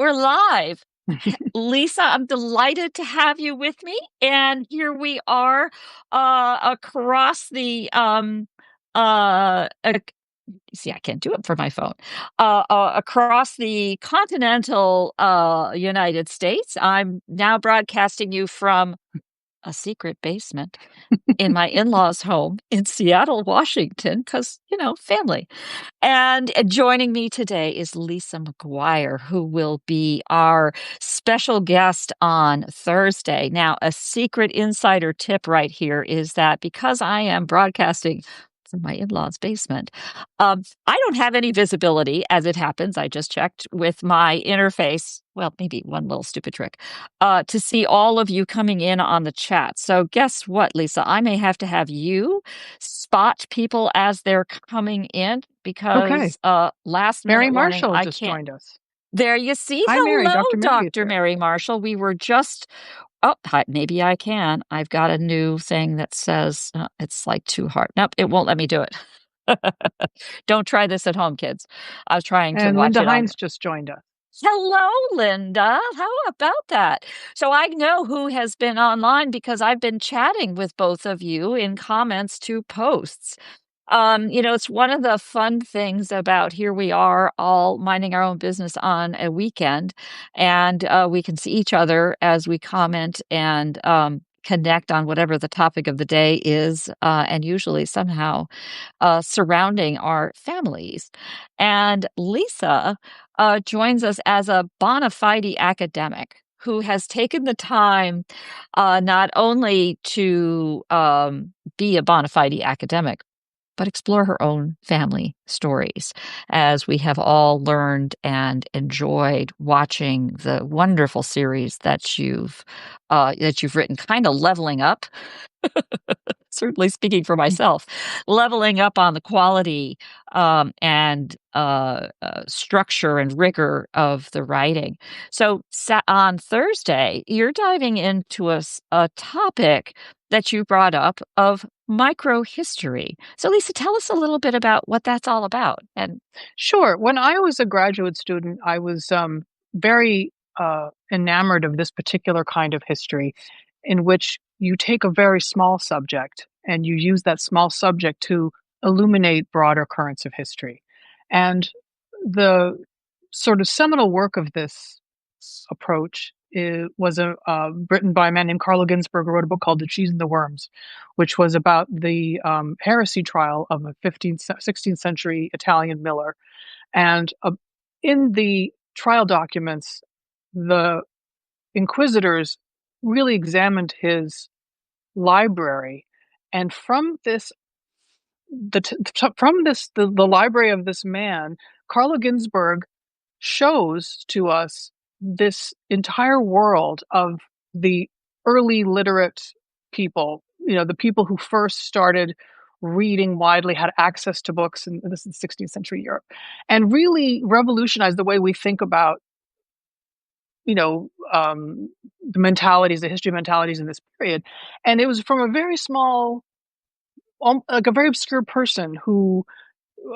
We're live. Lisa, I'm delighted to have you with me. And here we are across the see, I can't do it for my phone. Across the continental United States. I'm now broadcasting you from a secret basement in my in-laws' home in Seattle, Washington, because, family. And joining me today is Lisa Maguire, who will be our special guest on Thursday. Now, a secret insider tip right here is that because I am broadcasting from my in-laws' basement, I don't have any visibility as it happens. I just checked with my interface. Well, maybe one little stupid trick to see all of you coming in on the chat. So guess what, Lisa? I may have to have you spot people as they're coming in Okay. because last Mary minute warning, Marshall I just can't. joined us. There you see. Hi, Mary. Hello, Dr. Mary is Dr. here. Mary Marshall. We were just, oh, hi, maybe I can. I've got a new thing that says it's like too hard. Nope, it won't let me do it. Don't try this at home, kids. I was trying to And watch Linda it on. Hines just joined us. Hello, Linda. How about that? So I know who has been online because I've been chatting with both of you in comments to posts. It's one of the fun things about here we are all minding our own business on a weekend, and we can see each other as we comment and connect on whatever the topic of the day is, and usually somehow surrounding our families. And Lisa joins us as a bona fide academic who has taken the time not only to be a bona fide academic, but explore her own family stories, as we have all learned and enjoyed watching the wonderful series that you've written, kind of leveling up. Certainly speaking for myself, leveling up on the quality and structure and rigor of the writing. So on Thursday, you're diving into a topic that you brought up of microhistory. So Lisa, tell us a little bit about what that's all about. And Sure. When I was a graduate student, I was very enamored of this particular kind of history in which you take a very small subject and you use that small subject to illuminate broader currents of history. And the sort of seminal work of this approach was written by a man named Carlo Ginzburg, who wrote a book called The Cheese and the Worms, which was about the heresy trial of a 16th century Italian miller. And in the trial documents, the inquisitors really examined his library, and from this the library of this man, Carlo Ginzburg shows to us this entire world of the early literate people, the people who first started reading widely, had access to books, and this is 16th century Europe, and really revolutionized the way we think about, you know, um, the history of mentalities in this period. And it was from a very small, like a very obscure person who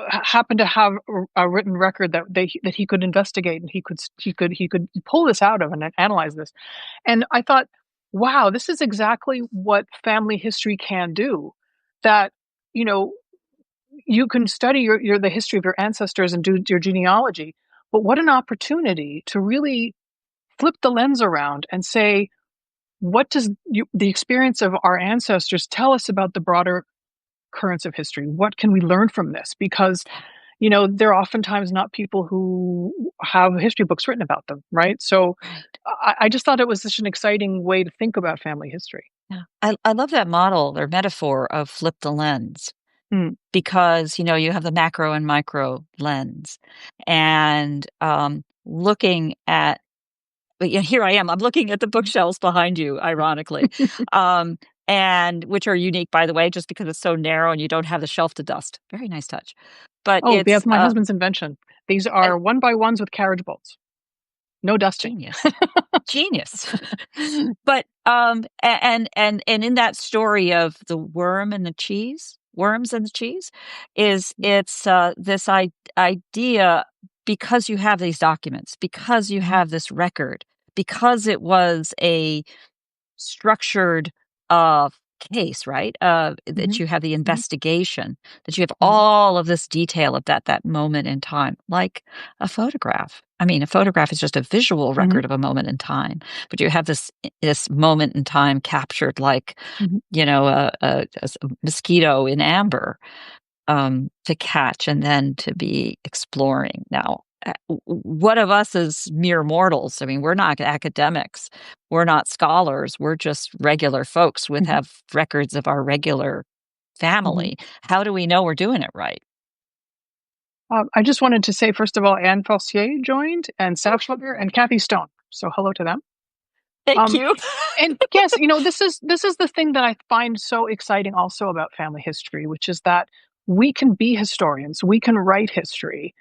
happened to have a written record that he could investigate, and he could pull this out of and analyze this. And I thought, wow, this is exactly what family history can do. That, you know, you can study the history of your ancestors and do your genealogy, but what an opportunity to really flip the lens around and say, what does the experience of our ancestors tell us about the broader currents of history? What can we learn from this? Because, they're oftentimes not people who have history books written about them, right? So right. I just thought it was such an exciting way to think about family history. Yeah. I love that model or metaphor of flip the lens. Mm. Because, you have the macro and micro lens. And looking at, but here I am, I'm looking at the bookshelves behind you, ironically, um, and which are unique, by the way, just because it's so narrow and you don't have the shelf to dust. Very nice touch. But Oh, it's that's my husband's invention. These a are one by ones with carriage bolts. No dusting. genius. Genius. But and in that story of the worms and the cheese, it's this idea because you have these documents, because you Mhm, have this record, because it was a structured uh case, right? That mhm, you have the mhm, investigation, that you have mhm, all of this detail of that moment in time, like a photograph. I mean, a photograph is just a visual mhm, record of a moment in time, but you have this moment in time captured like, mhm. a mosquito in amber, to catch and then to be exploring. Now, what of us as mere mortals? I mean, we're not academics, we're not scholars, we're just regular folks with Mhm, have records of our regular mhm. family. How do we know we're doing it right? I just wanted to say, first of all, Anne Falsier joined, and Oh, Sapphire, and Kathy Stone. So hello to them. thank Um, you. and yes, this is the thing that I find so exciting also about family history, which is that we can be historians, we can write history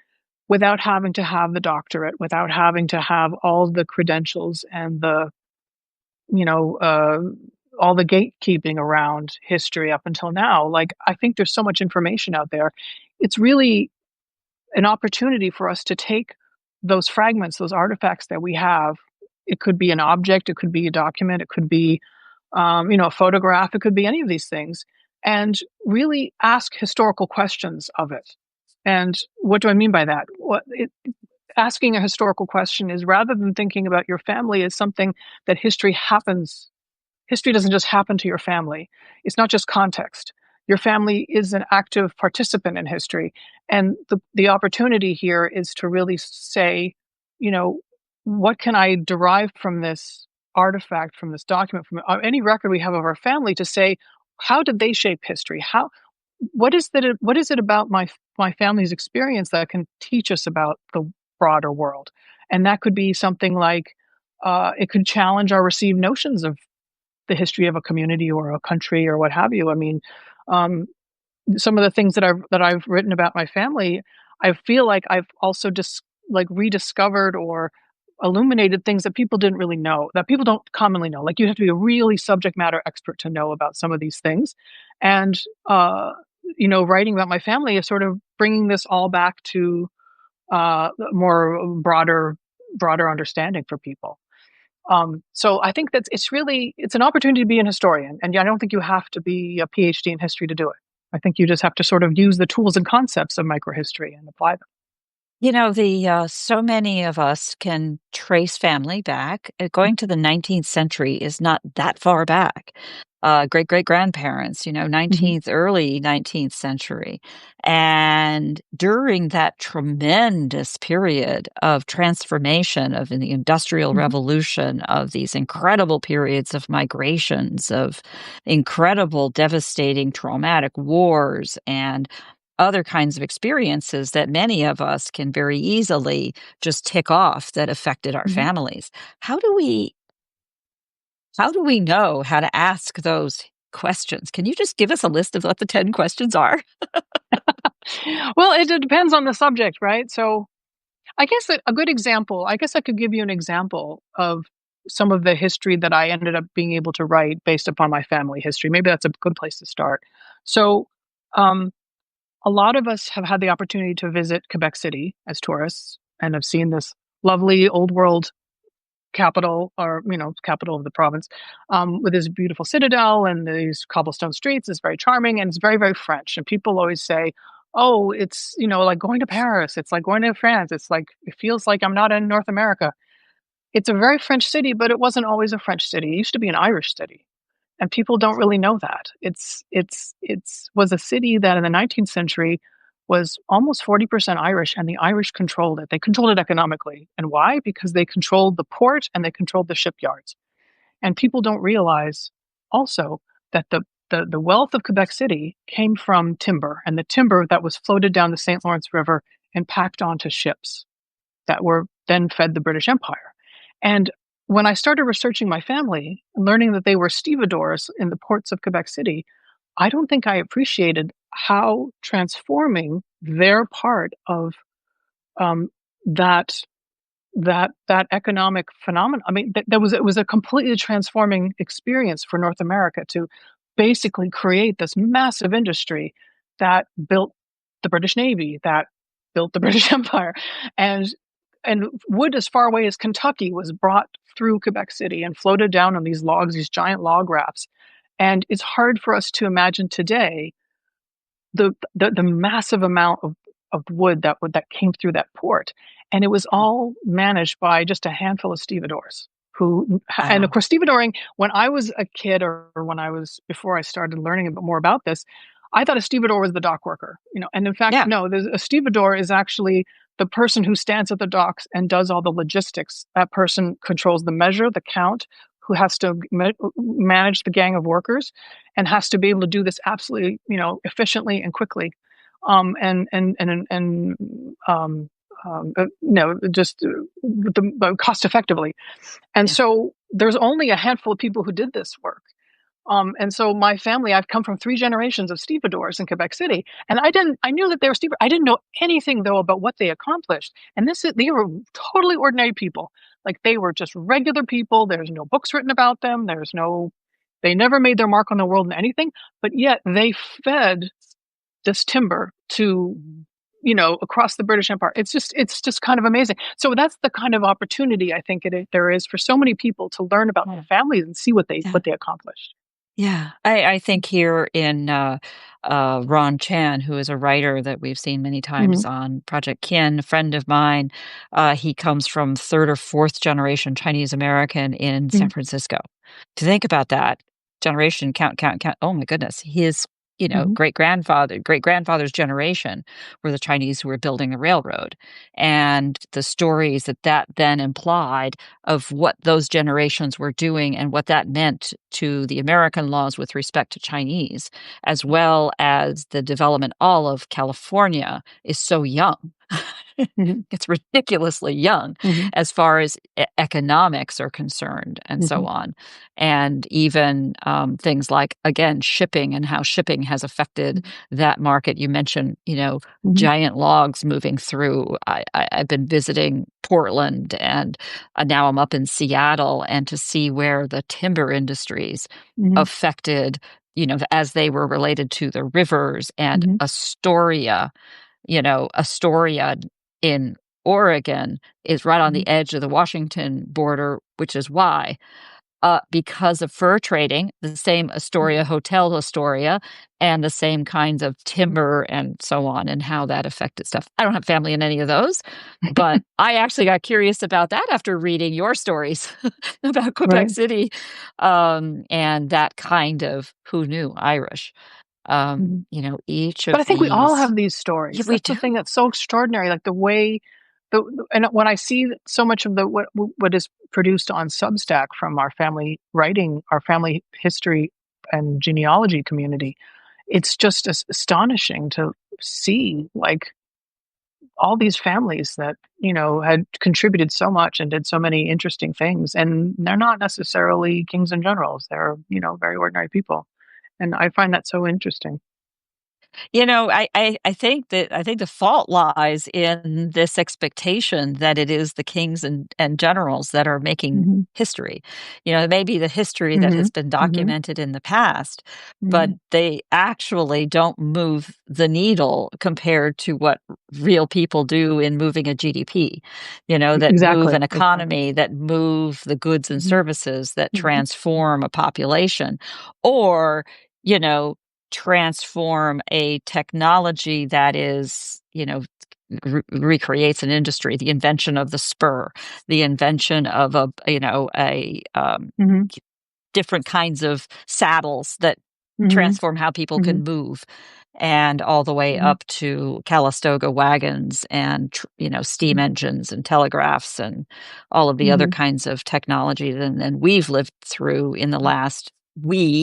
without having to have the doctorate, without having to have all the credentials and the you know uh, all the gatekeeping around history up until now. Like, I think there's so much information out there. It's really an opportunity for us to take those fragments, those artifacts that we have. It could be an object, it could be a document, it could be a photograph, it could be any of these things, and really ask historical questions of it. And what do I mean by that? Asking a historical question is, rather than thinking about your family as something that history doesn't just happen to your family. It's not just context. Your family is an active participant in history. And the opportunity here is to really say, you know, what can I derive from this artifact, from this document, from any record we have of our family, to say, how did they shape history? What is it about my family's experience that can teach us about the broader world? And that could be something like, it could challenge our received notions of the history of a community or a country or what have you. I mean, um, some of the things that I've written about my family, I feel like I've also just like rediscovered or illuminated things that people didn't really know, that people don't commonly know. Like, you have to be a really subject matter expert to know about some of these things. And writing about my family is sort of bringing this all back to more broader understanding for people. So I think that it's an opportunity to be an historian, and I don't think you have to be a PhD in history to do it. I think you just have to sort of use the tools and concepts of microhistory and apply them. So many of us can trace family back. Going to the 19th century is not that far back. Great great grandparents, Mhm, 19th, early 19th century. And during that tremendous period of transformation of in the Industrial mhm, Revolution, of these incredible periods of migrations, of incredible, devastating, traumatic wars, and other kinds of experiences that many of us can very easily just tick off that affected our mhm. families. How do we how do we know how to ask those questions? Can you just give us a list of what the 10 questions are? Well, it depends on the subject, right? So I guess a good example, I guess I could give you an example of some of the history that I ended up being able to write based upon my family history. Maybe that's a good place to start. So, um, a lot of us have had the opportunity to visit Quebec City as tourists and have seen this lovely old world capital, or capital of the province, with this beautiful citadel and these cobblestone streets. It's very charming, and it's very, very French. And people always say, oh, it's like going to Paris, it's like going to France, it's like it feels like I'm not in North America. It's a very French city, but it wasn't always a French city. It used to be an Irish city, and people don't really know that. It's was a city that in the 19th century was almost 40% Irish, and the Irish controlled it. They controlled it economically. And why? Because they controlled the port and they controlled the shipyards. And people don't realize also that the wealth of Quebec City came from timber, and the timber that was floated down the St. Lawrence River and packed onto ships that were then fed the British Empire. And when I started researching my family and learning that they were stevedores in the ports of Quebec City, I don't think I appreciated how transforming their part of um, that that economic phenomenon. I mean, it was a completely transforming experience for North America to basically create this massive industry that built the British Navy, that built the British Empire, and wood as far away as Kentucky was brought through Quebec City and floated down on these logs, these giant log rafts. And it's hard for us to imagine today the massive amount of wood that came through that port, and it was all managed by just a handful of stevedores. And of Wow. course, stevedoring. When I was a kid, or when I was before I started learning a bit more about this, I thought a stevedore was the dock worker. And in fact, Yeah. no, a stevedore is actually the person who stands at the docks and does all the logistics. That person controls the measure, the count, who has to manage the gang of workers, and has to be able to do this absolutely, efficiently and quickly, and just cost effectively. And Yeah. so there's only a handful of people who did this work. And so my family, I've come from 3 generations of stevedores in Quebec City, and I knew that they were stevedores. I didn't know anything though about what they accomplished. And they were totally ordinary people. Like, they were just regular people. There's no books written about them. They never made their mark on the world in anything, but yet they fed this timber to, Mhm. across the British Empire. It's just kind of amazing. So that's the kind of opportunity I think there is for so many people to learn about their Yeah. families and see what they Yeah. what they accomplished. Yeah. I think here in Ron Chan, who is a writer that we've seen many Mhm, times on Projectkin, a friend of mine, he comes from third or fourth generation Chinese American in San mhm, Francisco. To think about that generation, count, count, count. Oh my goodness. His, mhm, great grandfather's generation were the Chinese who were building the railroad. And the stories that then implied of what those generations were doing and what that meant to the American laws with respect to Chinese, as well as the development all of California is so young. mhm, It's ridiculously young mhm, as far as economics are concerned, and so mhm, on. And even things like, again, shipping and how shipping has affected that market. You mentioned, mhm, giant logs moving through. I've been visiting Portland, and now I'm up in Seattle, and to see where the timber industries mhm, affected, as they were related to the rivers and mhm, Astoria in Oregon is right on mhm, the edge of the Washington border, which is why, because of fur trading, the same mhm. Astoria Hotel Astoria, and the same kinds of timber and so on, and how that affected stuff. I don't have family in any of those, but I actually got curious about that after reading your stories about Quebec Right. City, and that kind of who knew Irish. Mhm. Each But of I think we all these. have these Yeah, stories. we That's the do. thing that's so extraordinary, like the way and when I see so much of what is produced on Substack from our family writing, our family history and genealogy community, it's just astonishing to see, like, all these families that, had contributed so much and did so many interesting things, and they're not necessarily kings and generals. They're, very ordinary people, and I find that so interesting. I think the fault lies in this expectation that it is the kings and generals that are making Mhm. history. It may be the history that has Mhm. been Mhm. documented in the past, but Mhm. they actually don't move the needle compared to what real people do in moving a GDP, that move Exactly, an exactly. economy, that move the goods and Mhm. services that Mhm. transform a population, or, you know, transform a technology that is, recreates an industry, the invention of the spur, the invention of a Mhm. different kinds of saddles that Mhm. transform how people Mhm. can move, and all the way Mhm. up to Calistoga wagons and steam engines and telegraphs and all of the other Mhm. kinds of technology that we've lived through in the last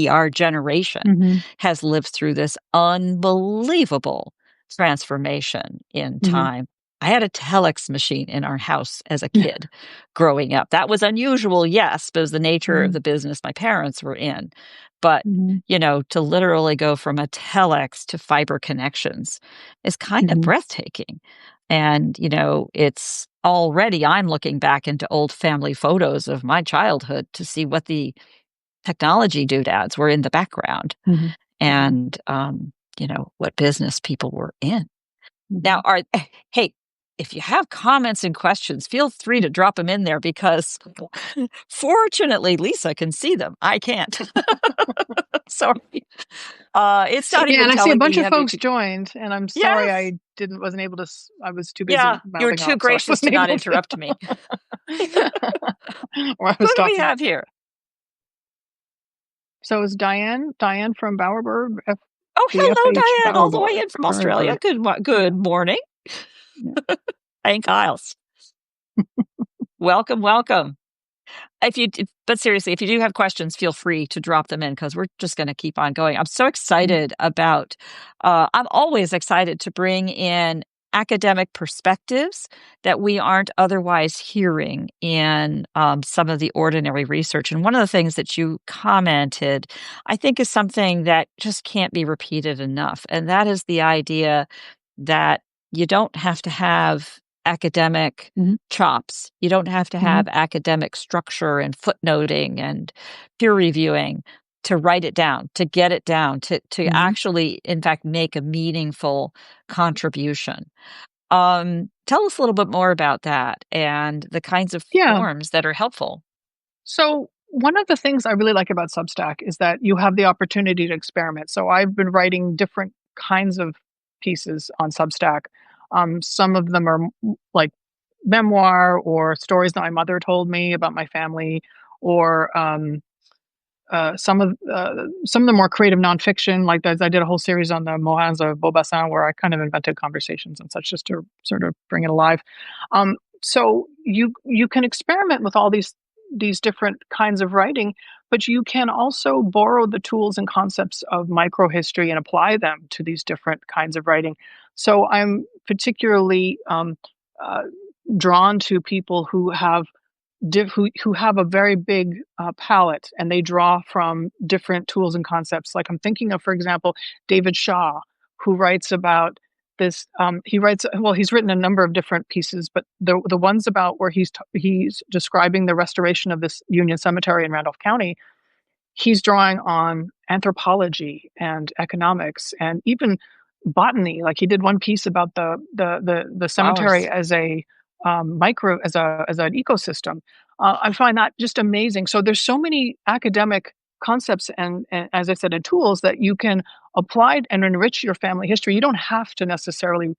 our generation Mhm. has lived through this unbelievable transformation in Mhm. time. I had a telex machine in our house as a kid growing up. That was unusual, yes, but it was the nature of Mhm. the business my parents were in. But, Mhm. to literally go from a telex to fiber connections is kind of Mhm. breathtaking. And, it's already, I'm looking back into old family photos of my childhood to see what the technology doodads were in the background Mhm. Mhm. and, what business people were in. Now, Mhm. are hey, if you have comments and questions, feel free to drop them in there because fortunately, Lisa can see them. I can't. Sorry. It's not Yeah, even and I see a telling me bunch you of have your folks joined, and I'm sorry Yes. I wasn't able to I was too busy Yeah, you're mouthing too off, so I gracious to wasn't not able to. interrupt me. Or I Who was do we talking. have here? So is Diane from Bowerberg, Oh, hello, BFH Diane, all the way Bowerberg in from Australia. Bowerberg. Good morning. Yeah. Hank Isles. Welcome, welcome. But seriously, if you do have questions, feel free to drop them in because we're just going to keep on going. I'm so Mm, excited about, I'm always excited to bring in academic perspectives that we aren't otherwise hearing in some of the ordinary research. And one of the things that you commented, I think, is something that just can't be repeated enough. And that is the idea that you don't have to have academic mhm, chops. You don't have to mhm, have academic structure and footnoting and peer reviewing to write it down, to get it down, to mhm. actually, in fact, make a meaningful contribution. Tell us a little bit more about that and the kinds of Yeah. forms that are helpful. So one of the things I really like about Substack is that you have the opportunity to experiment. So I've been writing different kinds of pieces on Substack. Some of them are like memoir or stories that my mother told me about my family, or some of the more creative nonfiction, like I did a whole series on the Mohans of Beaubassin, where I kind of invented conversations and such, just to sort of bring it alive. So you can experiment with all these different kinds of writing, but you can also borrow the tools and concepts of microhistory and apply them to these different kinds of writing. So I'm particularly uh, drawn to people who who have a very big palette, and they draw from different tools and concepts. Like I'm thinking of, for example, David Shaw, who writes about this. He writes well. He's written a number of different pieces, but the ones about where he's describing the restoration of this Union Cemetery in Randolph County, he's drawing on anthropology and economics and even botany. Like he did one piece about the cemetery Flowers. as a micro as an ecosystem. I find that just amazing. So there's so many academic concepts and as I said, and tools that you can apply and enrich your family history. You don't have to necessarily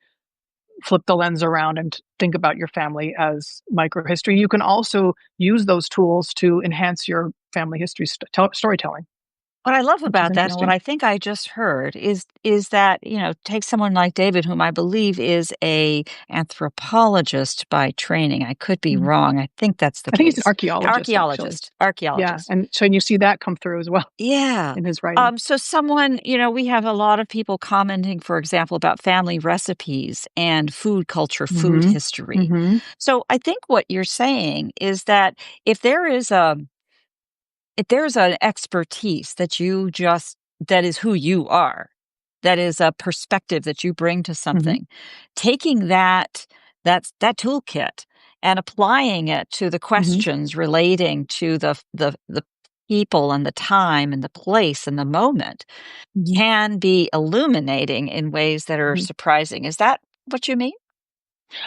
flip the lens around and think about your family as microhistory. You can also use those tools to enhance your family history storytelling, What I love which is about that and what interesting. I think I just heard is that, take someone like David, whom I believe is a anthropologist by training. I could be Mhm. wrong. I think that's the I think he's an case. An archaeologist, actually. archaeologist. Yeah, Archaeologist. and so and you see that come through as well Yeah. in his writing. So someone, we have a lot of people commenting, for example, about family recipes and food culture, food Mhm. history. Mhm. So I think what you're saying is that if there is a if there's an expertise that is who you are, that is a perspective that you bring to Mhm. something, taking that toolkit and applying it to the Mhm. questions relating to the people and the time and the place and the moment Mhm. can be illuminating in ways that are Mhm. surprising. Is that what you mean?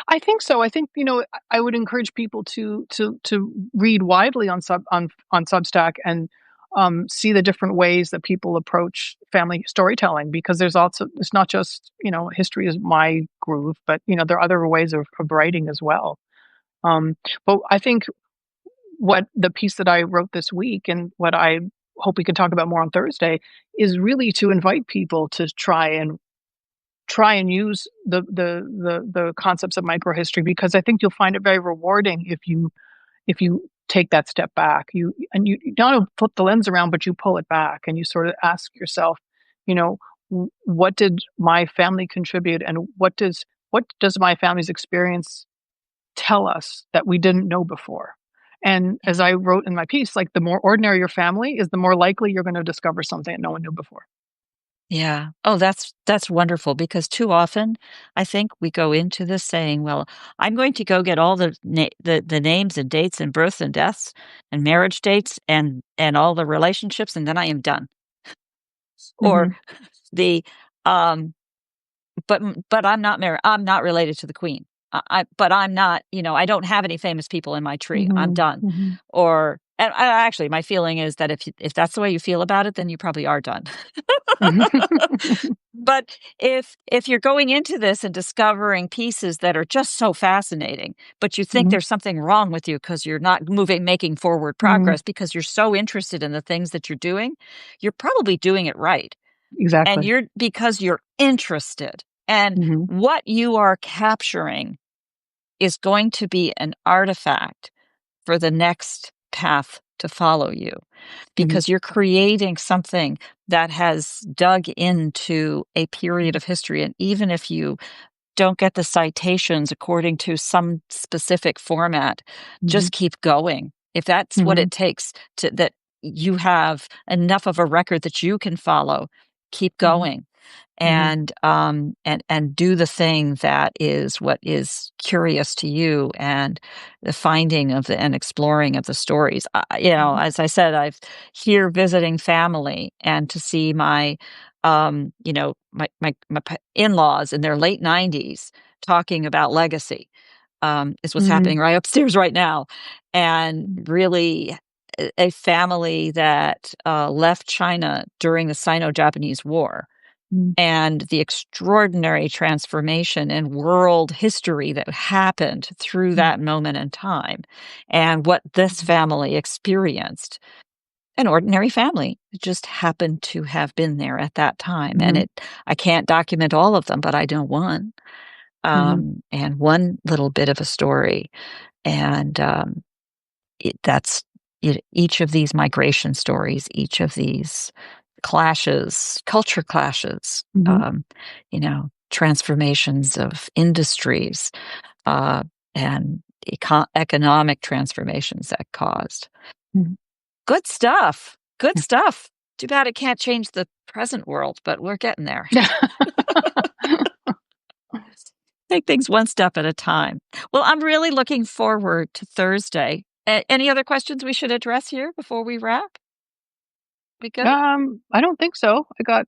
I think so. I think, I would encourage people to read widely on Substack and see the different ways that people approach family storytelling, because it's not just, history is my groove, but there are other ways of writing as well. Um, but I think what the piece that I wrote this week and what I hope we can talk about more on Thursday is really to invite people to try and use the concepts of microhistory, because I think you'll find it very rewarding if you take that step back. You not flip the lens around, but you pull it back and you sort of ask yourself, you know, what did my family contribute, and what does my family's experience tell us that we didn't know before? And as I wrote in my piece, like the more ordinary your family is, the more likely you're going to discover something that no one knew before. Yeah. Oh, that's wonderful because too often I think we go into this saying, "Well, I'm going to go get all the names and dates and births and deaths and marriage dates and all the relationships, and then I am done." Or Hmm. the um but I'm not married. I'm not related to the queen. But I'm not, I don't have any famous people in my tree. I'm Mhm. done. Mhm. Or, and actually, my feeling is that if that's the way you feel about it, then you probably are done. But if you're going into this and discovering pieces that are just so fascinating, but you think Mhm. there's something wrong with you because you're not making forward Mhm. progress because you're so interested in the things that you're doing, you're probably doing it right. And Exactly. you're because you're interested. And Mhm. what you are capturing is going to be an artifact for the next path to follow you Mhm. because you're creating something that has dug into a period Mhm. of history. And even if you don't get the citations according to some specific format, Mhm. just keep going. If that's what Mhm. it takes to that you have enough of a record that you can follow, keep Mhm. going Mhm. and do the thing that is what is curious to you and the finding of the and exploring of the stories. Mhm. As I said, I've here visiting family and to see my in-laws in their late 90s talking about legacy is what's Mhm. happening right upstairs right now, and Mhm. really a family that left China during the Sino-Japanese War Mhm. and the extraordinary transformation in world history that happened through Mhm. that moment in time and what this Mhm. family experienced. An ordinary family it just happened to have been there at that time, and Mhm. it I can't document all of them, but I know one, Mhm. and one little bit of a story, and that's each of these migration stories, each of these clashes, culture clashes, Mhm. transformations of industries, uh, and economic transformations that caused. Mhm. Good stuff. Good stuff. Too bad it can't change the present world, but we're getting there. Take things one step at a time. Well, I'm really looking forward to Thursday. Any other questions we should address here before we wrap? We good? I don't think so. I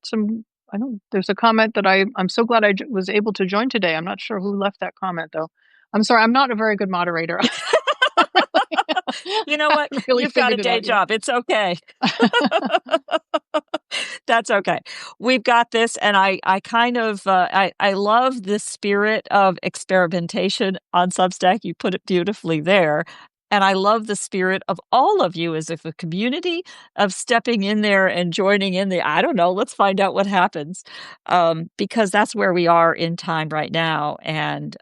don't there's a comment that I'm so glad was able to join today. I'm not sure who left that comment though. I'm sorry, I'm not a very good moderator. You know I what? haven't really You've got a figured it day out yet. job. It's okay. That's okay. We've got this, and I kind of I love this spirit of experimentation on Substack. You put it beautifully there. And I love the spirit of all of you as if a community of stepping in there and joining in the I don't know, let's find out what happens. Because that's where we are in time right now. And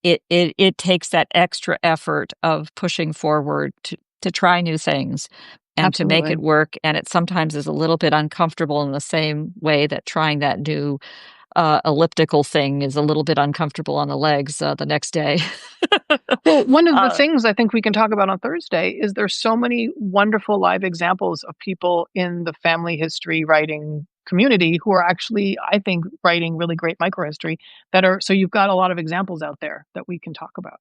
it takes that extra effort of pushing forward to try new things and to make it Absolutely. work, and it sometimes is a little bit uncomfortable in the same way that trying that new, elliptical thing is a little bit uncomfortable on the legs, the next day. Well, one of the Uh, things I think we can talk about on Thursday is there's so many wonderful live examples of people in the family history writing community who are actually, I think, writing really great microhistory that are so you've got a lot of examples out there that we can talk about.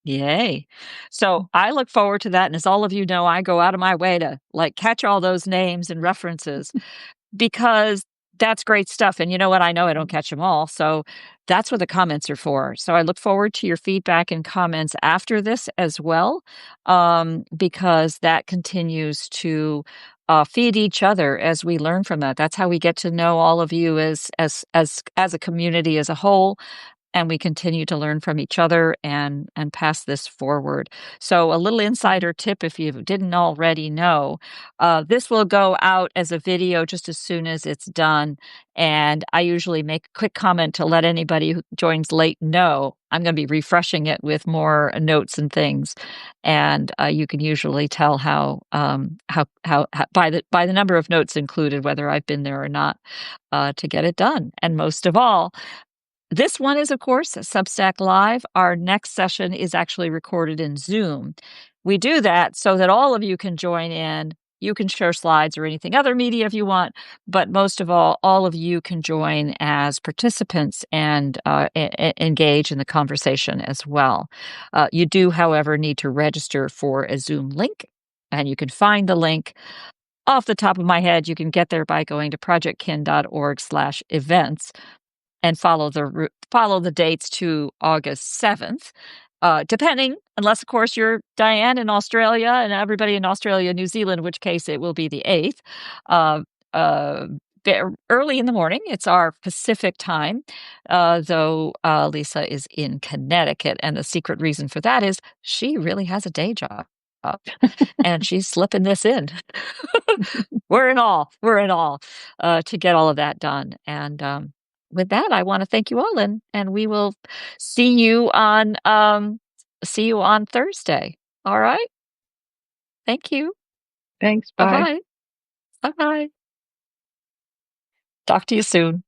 Yay. So, I look forward to that, and as all of you know, I go out of my way to, like, catch all those names and references. Because that's great stuff, and you know what? I know I don't catch them all, so that's what the comments are for. So I look forward to your feedback and comments after this as well, because that continues to, feed each other as we learn from that. That's how we get to know all of you as a community as a whole, and we continue to learn from each other and pass this forward. So a little Mhm. insider tip if you didn't already know, this will go out as a video just as soon as it's done, and I usually make a quick comment to let anybody who joins late know I'm going to be refreshing it with more notes and things, and you can usually tell how by the number of notes included whether I've been there or not, to get it done. And most of all, this one is, of course, a Substack Live. Our next session is actually recorded in Zoom. We do that so that all of you can join in. You can share slides or anything other media if you want, but most of all of you can join as participants and engage in the conversation as well. You do, however, need to register for a Zoom link, and you can find the link off the top of my head. You can get there by going to projectkin.org/events. and follow the dates to August 7th, depending, unless of course you're Diane in Australia and everybody in Australia, New Zealand, in which case it will be the 8th. Uh, uh, Early in the morning. It's our Pacific time, though Lisa is in Connecticut, and the secret reason for that is she really has a day job, and she's slipping this in. We're in all to get all of that done. And with that, I want to thank you all, and we will see you on see you on Thursday. All right. Thank you. Thanks. Bye Bye. bye. Bye bye. Talk to you soon.